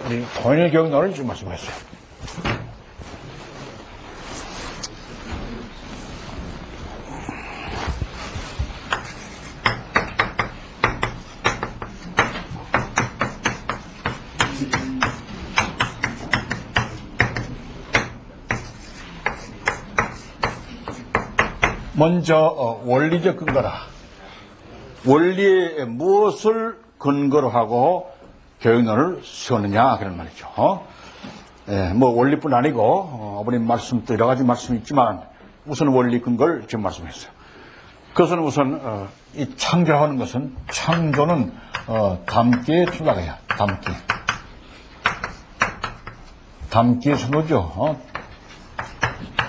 우리 통일교육론을 좀 말씀하셨어요. 먼저 원리적 근거라. 원리에 무엇을 근거로 하고 교육론을 세우느냐 그런 말이죠. 뭐 원리뿐 아니고 아버님 말씀도 여러 가지 말씀이 있지만 우선 원리 근거를 지금 말씀했어요. 그것은 우선 이 창조하는 것은 창조는 담기에 출발해야 담기의 천도죠.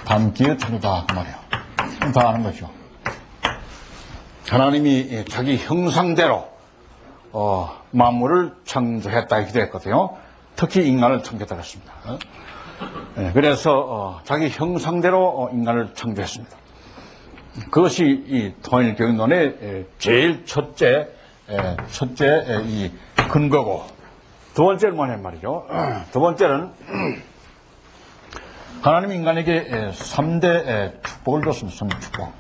담기의 천도다 그 말이에요. 다 아는 거죠. 하나님이 자기 형상대로 만물을 창조했다 이렇게 되었거든요. 특히 인간을 창조했다고 했습니다. 그래서 자기 형상대로 인간을 창조했습니다. 그것이 이 통일교육론의 제일 첫째 이 근거고, 두 번째는 뭐냐 말이죠. 두 번째는 하나님 인간에게 3대 축복을 줬습니다. 3대 축복.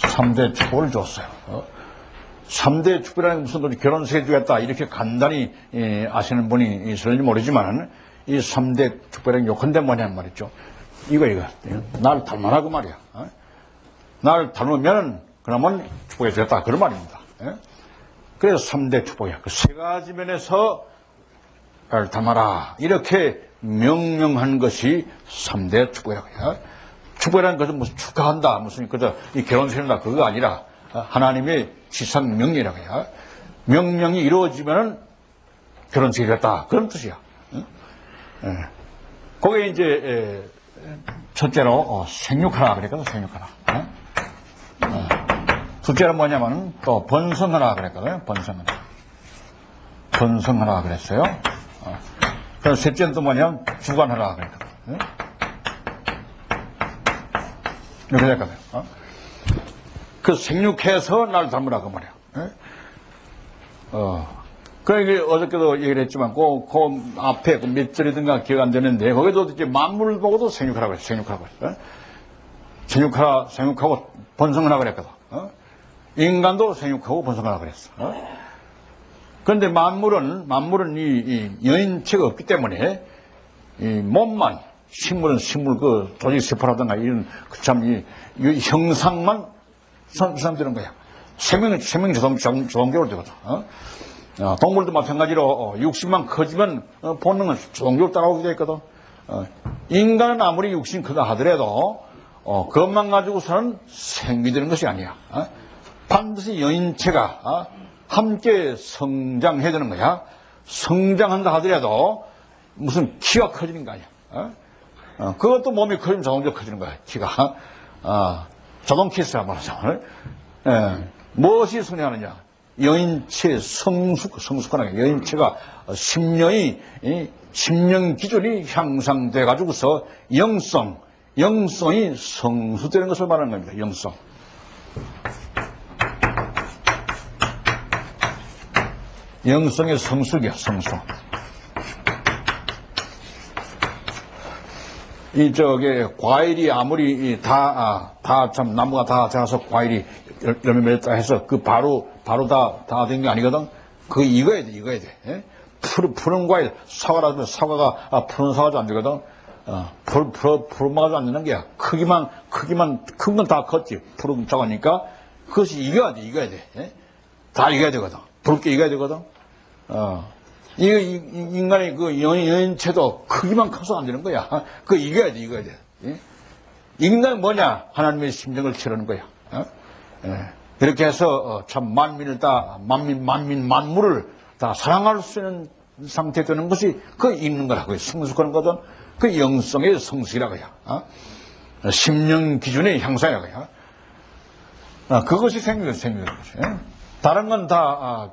3대 축복을 줬어요. 3대 축복이라는 무슨 결혼식 해주겠다 이렇게 간단히 아시는 분이 있을지 모르지만 이 3대 축복이라는 요컨대 뭐냐 말이죠. 이거 나를 닮아라 그 말이야. 나를 닮으면 그러면 축복해 주겠다 그런 말입니다. 그래서 3대 축복이야. 그 세 가지 면에서 나를 닮아라 이렇게 명령한 것이 3대 축복이라고 해요. 축복이라는 것은 무슨 축하한다 무슨 그저 이 결혼식이다 그거 아니라 하나님의 지상 명령이라고 해요. 명령이 이루어지면 결혼식이겠다 그런 뜻이야. 그게 이제 첫째로 생육하라 그랬거든. 생육하라. 둘째는 뭐냐면 또 번성하라 그랬거든요. 번성하라 그랬어요. 그럼 셋째는 또 뭐냐면 주관하라 그랬거든. 이렇게 됐거든. 그 생육해서 날 닮으라 그 말이야. 그러니까 어저께도 얘기를 했지만 그 앞에 몇 절이든가 기억 안 되는데 거기도 이제 만물을 보고도 생육하라고 했어. 생육하라고 했어. 생육하고 번성하라 그랬거든. 인간도 생육하고 번성하라 그랬어. 그런데 만물은 이 여인체가 없기 때문에 이 몸만 식물은 식물 그 조직 세포라든가 이런 참 이 형상만 선상되는 거야. 생명이 자동적으로 되거든. 동물도 마찬가지로 육신만 커지면 본능은 자동적으로 따라오게 돼 있거든. 인간은 아무리 육신 크다 하더라도 그것만 가지고서는 생기되는 것이 아니야. 반드시 여인체가 함께 성장해야 되는 거야. 성장한다 하더라도 무슨 키가 커지는 거 아니야. 그것도 몸이 커지면 자동적으로 커지는 거야. 키가. 자동 키스라 말하자면. 무엇이 성장하느냐. 여인체 성숙하는 거야. 여인체가 심령 기준이 향상돼 가지고서 영성이 성숙되는 것을 말하는 겁니다. 영성. 영성의 성숙이야, 성숙. 과일이 아무리 참 나무가 다 자라서 과일이 열매 맺었다 해서 바로 다 된 게 아니거든. 그거 익어야 돼. 푸른 과일, 사과라면 사과가 푸른 사과도 안 되거든. 푸른 마가도 안 되는 게야. 크기만 큰 건 다 컸지. 푸른 사과니까 그것이 익어야 돼. 다 익어야 되거든. 붉게 익어야 되거든. 인간의 그 여인체도 크기만 커서 안 되는 거야. 그거 익어야 돼. 인간은 뭐냐? 하나님의 심정을 치르는 거야. 이렇게 해서 참 만물을 다 사랑할 수 있는 상태 되는 것이 그 읽는 거라고요. 성숙하는 거든. 그 영성의 성숙이라고 해요. 심령 기준의 향상이라고 해요. 그것이 생명이에요. 다른 건 다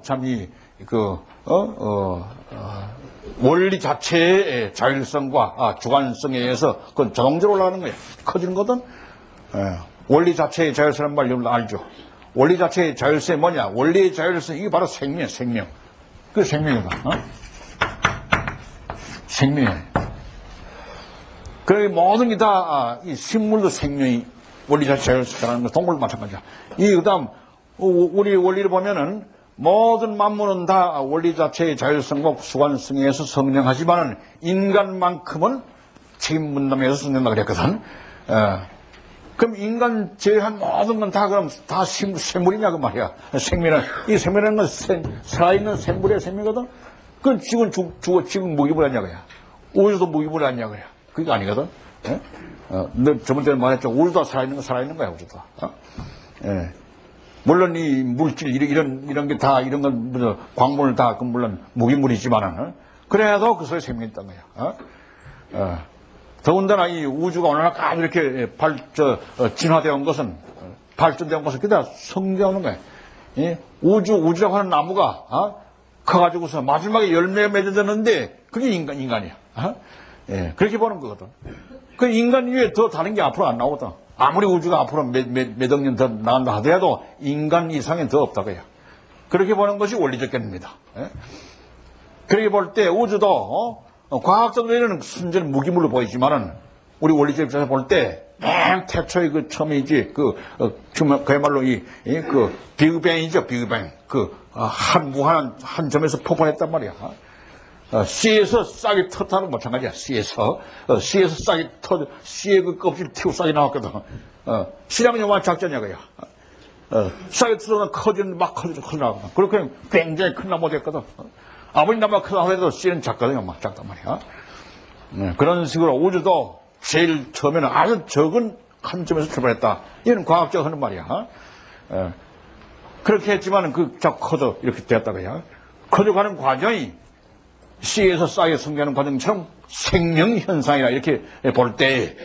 원리 자체의 자율성과 주관성에 의해서 그건 자동적으로 올라가는 거예요. 커지는 거든. 원리 자체의 자율성이라는 말 여러분 알죠? 원리 자체의 자율성이 뭐냐? 원리의 자율성, 이게 바로 생명, 생명. 그 생명이다. 생명이에요. 그래, 모든 게 다, 이 식물도 생명이 원리 자체 자율성이라는 거, 동물도 마찬가지야. 그 다음, 우리 원리를 보면은, 모든 만물은 다 원리 자체의 자율성과 수관성에서 성장하지만은, 인간만큼은 책임 분담에서 성장한다 그랬거든. 그럼 인간 제외한 모든 건 다 그럼 다 생물이냐 그 말이야. 생명은 이 생명이라는 건 살아있는 생물의 생명이거든. 그건 지금 무기물 아니냐 그야. 우주도 무기물 아니냐 그야. 그게 아니거든. 너 저번 때는 말했죠. 우주도 살아있는 건 살아있는 거야 우주도. 물론 이 물질 이런 게 다 이런 건 광물 다 그 물론 무기물이지만은 그래도 그 속에 생명이 있단 거야. 더군다나 이 우주가 오늘날까지 이렇게 진화되어 온 것은, 발전되어 온 것은 그다 성장하는 거예요. 예? 우주라고 하는 나무가, 커가지고서 마지막에 열매가 맺어졌는데, 그게 인간이야. 예, 그렇게 보는 거거든. 그 인간 위에 더 다른 게 앞으로 안 나오거든. 아무리 우주가 앞으로 몇 억 년 더 나간다 하더라도 인간 이상은 더 없다고요. 그렇게 보는 것이 원리적 견해입니다. 예? 그렇게 볼 때 우주도, 과학적으로는 순전히 무기물로 보이지만은, 우리 원리적 입장에서 볼 때, 맨 태초의 그 처음이지, 그야말로 비그뱅이죠, 비그뱅. 무한한 한 점에서 폭발했단 말이야. C에서 싹이 터타는 마찬가지야, C에서 싹이 C의 그 껍질 튀고 싹이 나왔거든. C라면 요만 작전이야, 그야. 싹이 터져서 막 커져 나왔거든. 그렇게 굉장히 큰 나무가 됐거든. 아무리 나무가 크다 하더라도 C는 작거든요, 막 작단 말이야. 그런 식으로 우주도 제일 처음에는 아주 적은 한 점에서 출발했다. 이건 과학적 하는 말이야. 그렇게 했지만은 커져 이렇게 되었다고요. 커져가는 과정이 C에서 싹이 성장하는 과정처럼 생명 현상이라 이렇게 볼 때,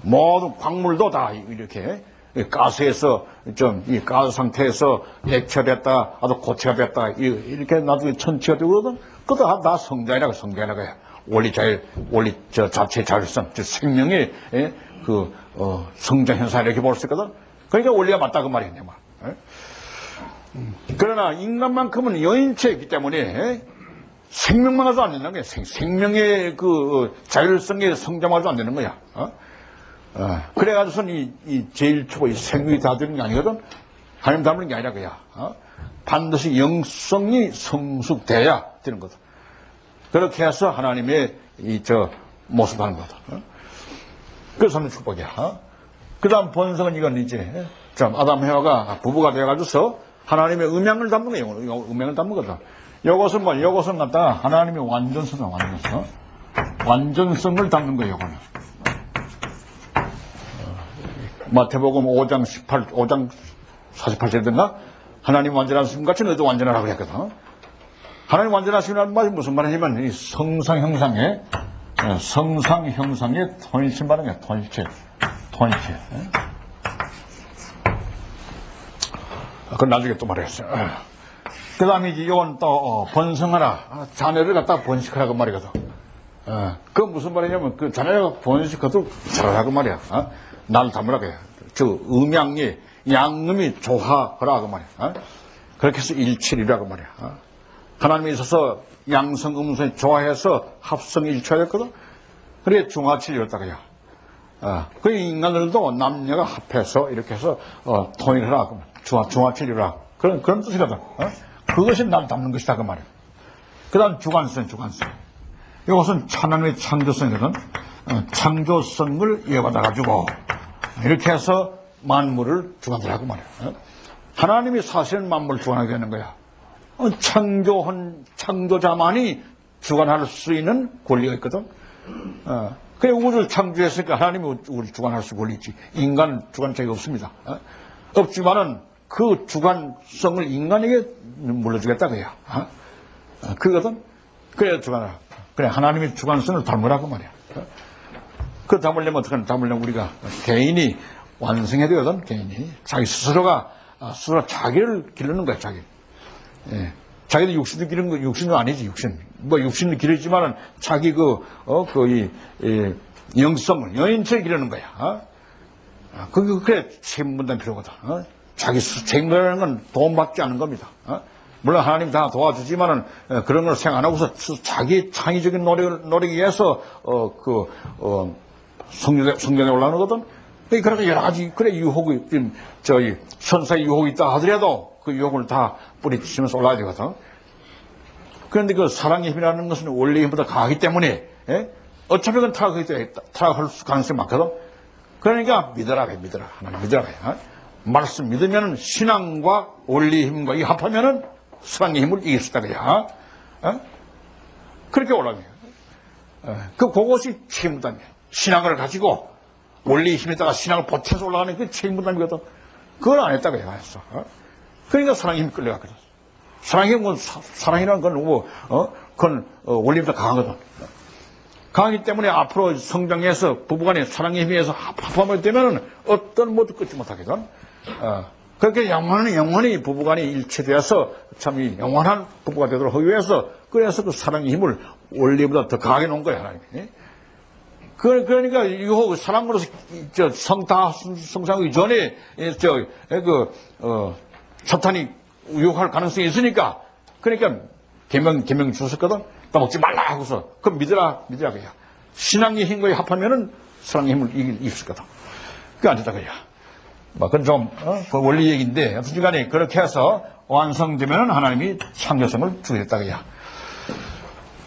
모든 광물도 다 이렇게 가스에서 이 가스 상태에서 액체됐다, 아주 고체가 됐다, 이렇게 나중에 천체가 되고 그러거든. 그것도 다 성장이라고 해. 원리 자체 자율성, 즉 생명의 성장 현상 이렇게 볼 수 있거든. 그러니까 원리가 맞다 그 말이야, 내 말. 그러나 인간만큼은 여인체이기 때문에 생명만 해도 안 되는 거야. 생명의 자율성의 성장만 해도 안 되는 거야. 그래가지고선 이 제일 초보 이 생명이 다 되는 게 아니거든. 하나님 닮는 게 아니라 그야. 반드시 영성이 성숙돼야 되는 거다. 그렇게 해서 하나님의 모습 하는 거다. 그래서 하는 축복이야. 그 다음 본성은 이건 이제, 아담 해와가 부부가 되어가지고서 하나님의 음양을 담는 거예요. 음양을 담는 거다. 요것은 갖다가 하나님의 완전성을 완전성을 담는 거예요, 요거는. 마태복음 5장 48절이든가 하나님 완전하신 것 같이 너도 완전하라고 했거든. 하나님 완전하시는 말이 무슨 말이냐면 이 성상 형상의 통일체 말하는 거야. 통일체. 그건 나중에 또 말했어요. 그 다음에 이건 또 번성하라. 자녀를 갖다가 번식하라고 말이거든. 그 무슨 말이냐면 그 자녀가 번식하도록 잘하라고 말이야. 나를 닮으라고 해. 음양이 양음이 조화하라고 말이야. 그렇게 해서 일칠이라고 말이야. 하나님에 있어서 양성 음성이 조화해서 합성 일치하였거든. 그래 중화칠이었다고요. 그 인간들도 남녀가 합해서 이렇게 해서 통일하라. 중화칠이라. 그런 뜻이거든. 그것이 나를 닮는 것이다 그 말이야. 그 다음 주관성. 이것은 하나님의 창조성이거든. 창조성을 이어받아가지고 이렇게 해서 만물을 주관하라고 말이야. 하나님이 사실은 만물을 주관하게 되는 거야. 창조자만이 주관할 수 있는 권리가 있거든. 그래 우주를 창조했으니까 하나님이 우리를 주관할 수 권리 있지. 인간은 주관자가 없습니다. 없지만은 그 주관성을 인간에게 물려주겠다 그야. 그거든. 그래 주관하라. 그래 하나님의 주관성을 닮으라고 말이야. 그 닮으려면 어떻게 하냐. 닮으려면 우리가 개인이 완성해야 되거든. 개인이 자기 스스로 자기를 기르는 거야. 자기도 육신을 기르는 거 육신은 아니지. 육신을 기르지만은 자기 영성을 여인체를 기르는 거야. 그게 책임분담 필요하거든. 자기 책임이라는 건 도움받지 않는 겁니다. 물론 하나님 다 도와주지만은 그런 걸 생각 안 하고서 자기 창의적인 노력에 의해서 성전에 올라가거든. 그렇게 여러 가지 그래 유혹이 저희 선사의 유혹이 있다 하더라도 그 유혹을 다 뿌리치면서 올라가야 되거든. 그런데 그 사랑의 힘이라는 것은 원리의 힘보다 강하기 때문에 어차피 그건 타락할 가능성이 많거든. 그러니까 믿어라 하나님 믿어라. 말씀 믿으면은 신앙과 원리의 힘과 이 합하면은 사랑의 힘을 이길 수 있다 그야. 그렇게 올라갑니다. 그것이 책임부담이에요. 신앙을 가지고 원리의 힘에다가 신앙을 보태서 올라가는 그 책임부담이거든. 그걸 안 했다고 해야 했어. 그러니까 사랑의 힘이 끌려가거든. 사랑의 힘은 사랑이라는 건 그건 원리보다 강하거든. 강하기 때문에 앞으로 성장해서 부부간에 사랑의 힘에 의해서 합하면 되면은 어떤 모두 끊지 못하거든. 그렇게 영원히 부부간이 일체되어서 참 이 영원한 부부가 되도록 하기 위해서 그래서 그 사랑의 힘을 원리보다 더 강하게 놓은 거야, 하나님이. 그러니까 유혹, 사랑으로서 성상하기 전에 사탄이 유혹할 가능성이 있으니까 그러니까 계명 주셨거든. 먹지 말라 하고서 그럼 믿으라 그야. 신앙의 힘과 합하면은 사랑의 힘을 이길 수 있거든. 그게 안 된다 그야. 그건 좀 그 원리 얘기인데 어쨌든 간에 그렇게 해서 완성되면 하나님이 창조성을 주겠다 그야.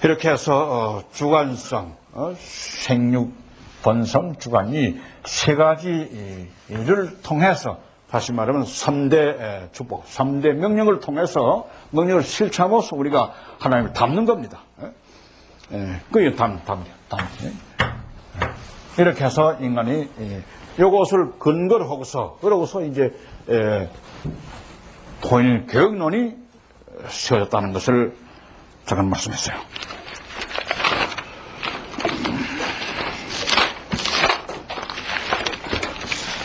이렇게 해서 주관성, 생육, 번성, 주관이 세 가지를 통해서 다시 말하면 3대 축복, 3대 명령을 통해서 명령을 실천함으로써 우리가 하나님을 닮는 겁니다. 그게 닮이에요. 이렇게 해서 인간이 이것을 근거로 하고서 그러고서 이제 통일 교육론이 세워졌다는 것을 잠깐 말씀했어요.